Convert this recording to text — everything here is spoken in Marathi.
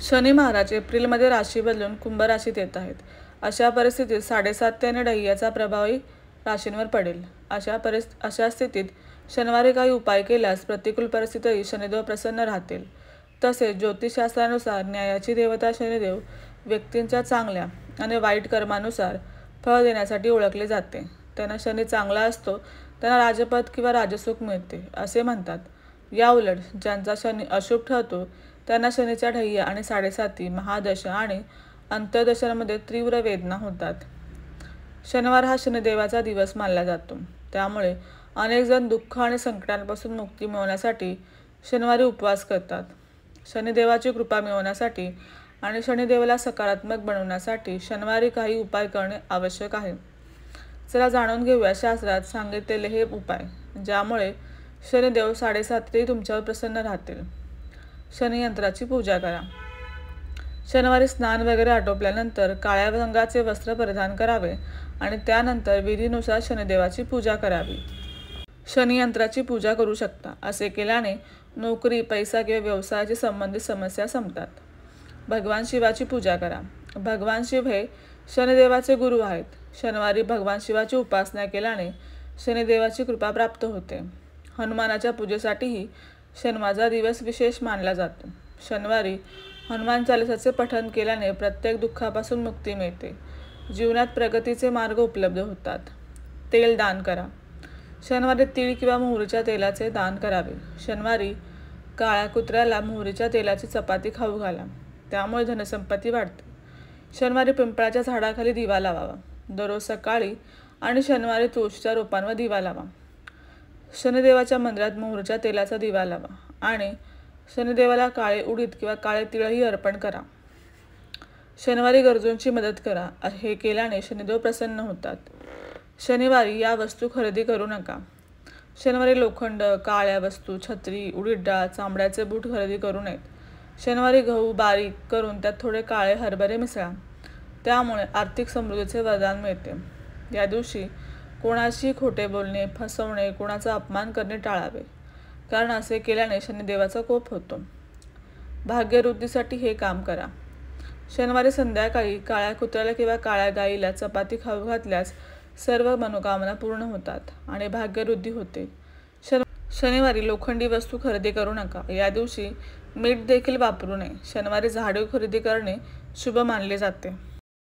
शनी महाराज एप्रिलमध्ये राशी बदलून कुंभ राशीत येत आहेत. अशा परिस्थितीत 7.5 ते आणि डह्याचा प्रभावही राशींवर पडेल. अशा स्थितीत शनिवारी काही उपाय केल्यास प्रतिकूल परिस्थितीतही शनिदेव प्रसन्न राहतील. तसेच ज्योतिषशास्त्रानुसार न्यायाची देवता शनिदेव व्यक्तींच्या चांगल्या आणि वाईट कर्मानुसार फळ देण्यासाठी ओळखले जाते. त्यांना शनी चांगला असतो त्यांना राजपद किंवा राजसुख मिळते असे म्हणतात. याउलट ज्यांचा शनी अशुभ ठरतो त्यांना शनीच्या ढह्या आणि 7.5 महादशा आणि अंतर्दशांमध्ये तीव्र वेदना होतात. शनिवार हा शनिदेवाचा दिवस मानला जातो. त्यामुळे अनेक जण दुःख आणि संकटांपासून मुक्ती मिळवण्यासाठी शनिवारी उपवास करतात. शनिदेवाची कृपा मिळवण्यासाठी आणि शनिदेवाला सकारात्मक बनवण्यासाठी शनिवारी काही उपाय करणे आवश्यक आहे. चला जाणून घेऊया शास्त्रात सांगितलेले हे उपाय, ज्यामुळे शनिदेव 7.5 तुमच्यावर प्रसन्न राहतील. शनियंत्राची पूजा करा. शनिवारी स्नान वगैरे आटोपल्यानंतर काळ्या रंगाचे वस्त्र परिधान करावे आणि त्यानंतर विधीनुसार शनिदेवाची पूजा करावी. शनियंत्राची पूजा करू शकता. असे केल्याने नोकरी, पैसा किंवा व्यवसायाशी संबंधित समस्या संपतात. भगवान शिवाची पूजा करा. भगवान शिव हे शनिदेवाचे गुरु आहेत. शनिवारी भगवान शिवाची उपासना केल्याने शनिदेवाची कृपा प्राप्त होते. हनुमानाच्या पूजेसाठीही शनिवारचा दिवस विशेष मानला जातो. शनिवारी हनुमान चालिसाचे पठण केल्याने प्रत्येक दुःखापासून मुक्ती मिळते. जीवनात प्रगतीचे मार्ग उपलब्ध होतात. तेल दान करा. शनिवारी तीळ किंवा मोहरीच्या तेलाचे दान करावे. शनिवारी काळ्या कुत्र्याला मोहरीच्या तेलाची चपाती खाऊ घाला. त्यामुळे धनसंपत्ती वाढते. शनिवारी पिंपळाच्या झाडाखाली दिवा लावावा. दररोज सकाळी आणि शनिवारी तुळशीच्या रोपांवर दिवा लावा. शनिदेवाच्या मंदिरात मोहरीच्या तेलाचा दिवा लावा आणि शनिदेवाला काळे उडीद किंवा काळे तिळही अर्पण करा. शनिवारी गरजूंची मदत करा. हे केल्याने शनिदेव प्रसन्न होतात. शनिवारी या वस्तू खरेदी करू नका. शनिवारी लोखंड, काळ्या वस्तू, छत्री, उडीद डाळ, चांबड्याचे बूट खरेदी करू नयेत. शनिवारी गहू बारीक करून त्यात थोडे काळे हरभरे मिसळा. त्यामुळे आर्थिक समृद्धीचे वरदान मिळते. या दिवशी कोणाशी खोटे बोलणे, फसवणे, कोणाचा अपमान करणे टाळावे, कारण असे केल्याने शनिदेवाचा कोप होतो. भाग्यवृद्धीसाठी हे काम करा. शनिवारी संध्याकाळी काळ्या कुत्र्याला किंवा काळ्या गाईला चपाती खाऊ घातल्यास सर्व मनोकामना पूर्ण होतात आणि भाग्यवृद्धी होते. शनिवारी लोखंडी वस्तू खरेदी करू नका. या दिवशी मीठ देखील वापरू नये. शनिवारी झाडू खरेदी करणे शुभ मानले जाते.